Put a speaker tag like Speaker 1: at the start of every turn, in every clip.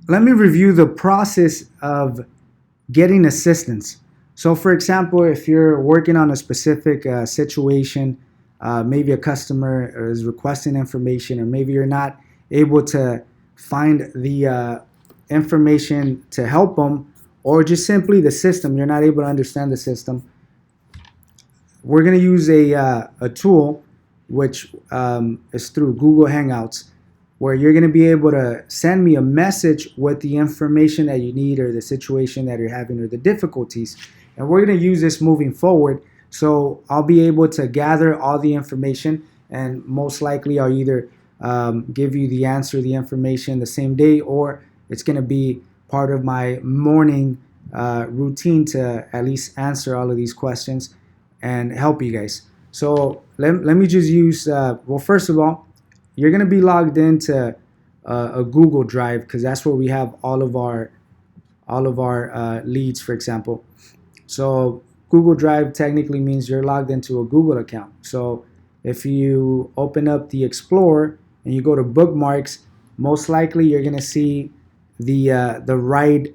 Speaker 1: let me review the process of getting assistance. So for example, if you're working on a specific situation, maybe a customer is requesting information, or maybe you're not able to find the information to help them, or just simply the system, you're not able to understand the system, we're going to use a tool which is through Google Hangouts, where you're going to be able to send me a message with the information that you need, or the situation that you're having, or the difficulties. And we're going to use this moving forward. So I'll be able to gather all the information, and most likely I'll either give you the answer, the information the same day, or it's going to be part of my morning routine to at least answer all of these questions and help you guys. So let me just use, well, first of all, you're going to be logged into a Google Drive, because that's where we have all of our leads, for example. So Google Drive technically means you're logged into a Google account. So if you open up the Explorer and you go to bookmarks, most likely you're going to see the right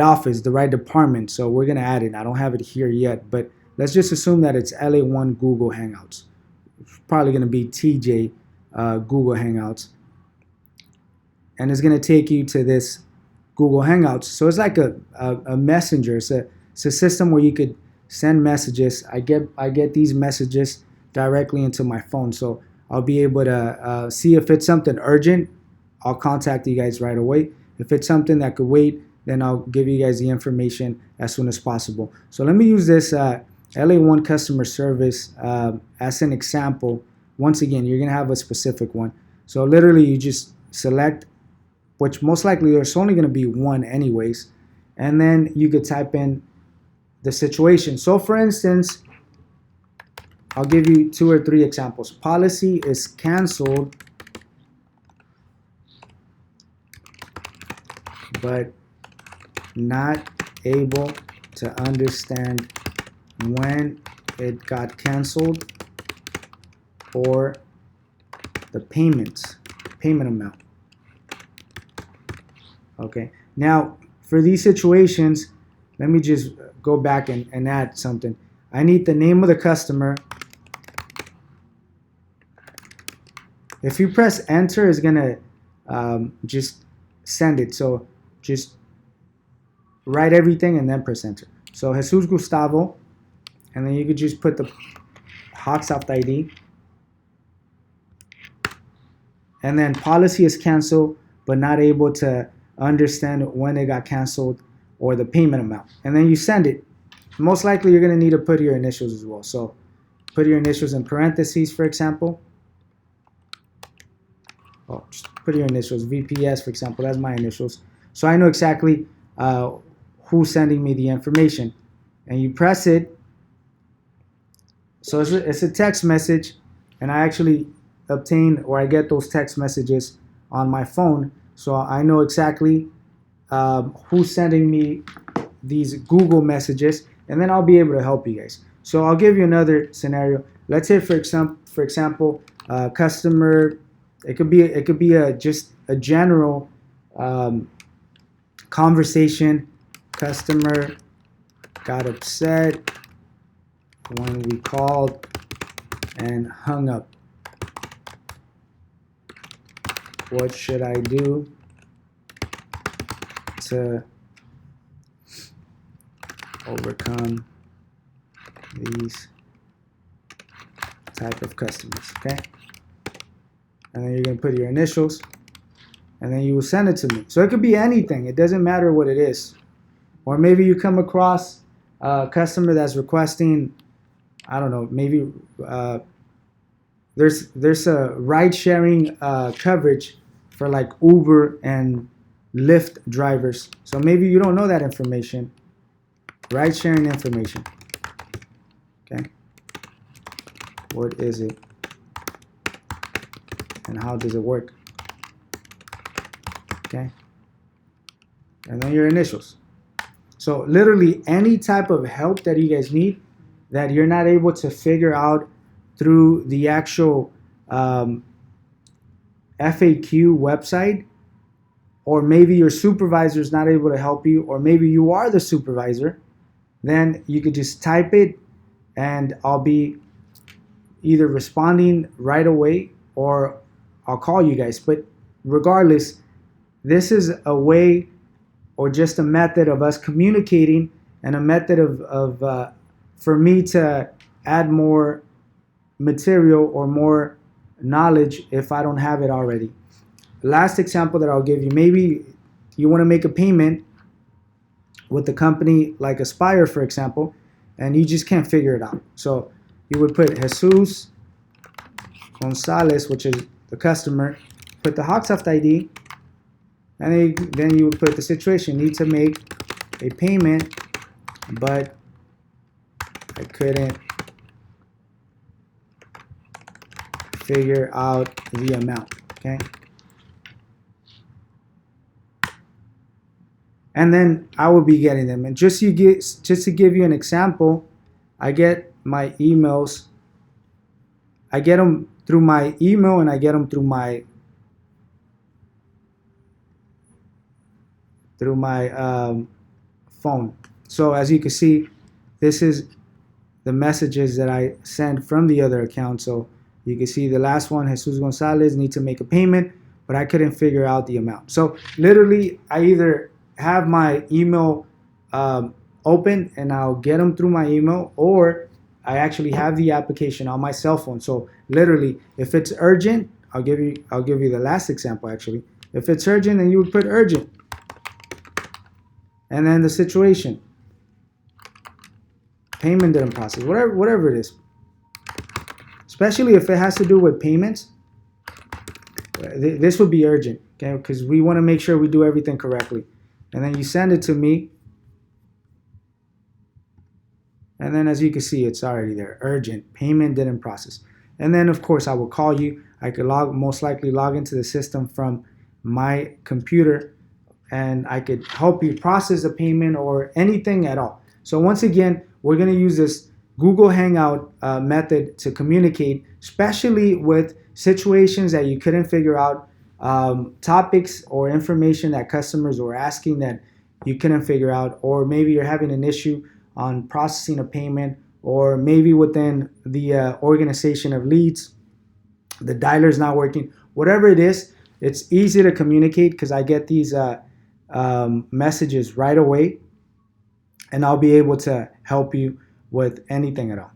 Speaker 1: office, the right department. So we're going to add it. I don't have it here yet, but let's just assume that it's LA1 Google Hangouts. It's probably going to be TJ Google Hangouts. And it's going to take you to this Google Hangouts. So it's like a messenger. It's a system where you could send messages. I get these messages directly into my phone. So I'll be able to see if it's something urgent. I'll contact you guys right away. If it's something that could wait, then I'll give you guys the information as soon as possible. So let me use this LA1 customer service as an example. Once again, you're going to have a specific one. So literally you just select, which most likely there's only going to be one anyways, and then you could type in the situation. So for instance, I'll give you 2 or 3 examples. Policy is canceled, but not able to understand when it got canceled, or the payment amount. Okay, now for these situations, let me just go back and add something. I need the name of the customer. If you press enter, it's gonna just send it. So just write everything and then press enter. So Jesus Gustavo, and then you could just put the Hawksoft ID, and then policy is canceled but not able to understand when it got canceled, or the payment amount, and then you send it. Most likely you're going to need to put your initials as well. So put your initials in parentheses, for example. Oh, just put your initials, VPS, for example. That's my initials. So I know exactly who's sending me the information. And you press it. So it's a text message, and I actually obtain, or I get those text messages on my phone. So I know exactly who's sending me these Google messages, and then I'll be able to help you guys. So I'll give you another scenario. Let's say, for example, customer. It could be just a general conversation. Customer got upset when we called and hung up. What should I do to overcome these type of customers? Okay, and then you're going to put your initials, and then you will send it to me. So it could be anything. It doesn't matter what it is. Or maybe you come across a customer that's requesting, I don't know, maybe there's a ride-sharing coverage for like Uber and Lyft drivers. So maybe you don't know that information. Ride-sharing information. Okay. What is it? And how does it work? Okay. And then your initials. So literally any type of help that you guys need that you're not able to figure out through the actual FAQ website, or maybe your supervisor is not able to help you, or maybe you are the supervisor, then you could just type it and I'll be either responding right away or I'll call you guys. But regardless, this is a way or just a method of us communicating, and a method of for me to add more material or more knowledge if I don't have it already. Last example that I'll give you, maybe you want to make a payment with the company like Aspire, for example, and you just can't figure it out. So you would put Jesus Gonzalez, which is the customer, put the Hawksoft ID, and then you would put the situation: need to make a payment, but I couldn't figure out the amount. Okay. And then I will be getting them. And just to give you an example, I get my emails. I get them through my email, and I get them through my phone. So as you can see, this is the messages that I sent from the other account. So you can see the last one, Jesus Gonzalez, need to make a payment, but I couldn't figure out the amount. So literally, I either have my email open and I'll get them through my email, or I actually have the application on my cell phone. So literally, if it's urgent, I'll give you the last example actually. If it's urgent, then you would put urgent, and then the situation, payment didn't process, whatever it is. Especially if it has to do with payments, this would be urgent, okay? Because we want to make sure we do everything correctly. And then you send it to me, and then as you can see, it's already there, urgent, payment didn't process. And then of course I will call you. I could most likely log into the system from my computer, and I could help you process a payment or anything at all. So once again, we're going to use this Google Hangout method to communicate, especially with situations that you couldn't figure out, topics or information that customers were asking that you couldn't figure out, or maybe you're having an issue on processing a payment, or maybe within the organization of leads, the dialer is not working. Whatever it is, it's easy to communicate because I get these messages right away, and I'll be able to help you with anything at all.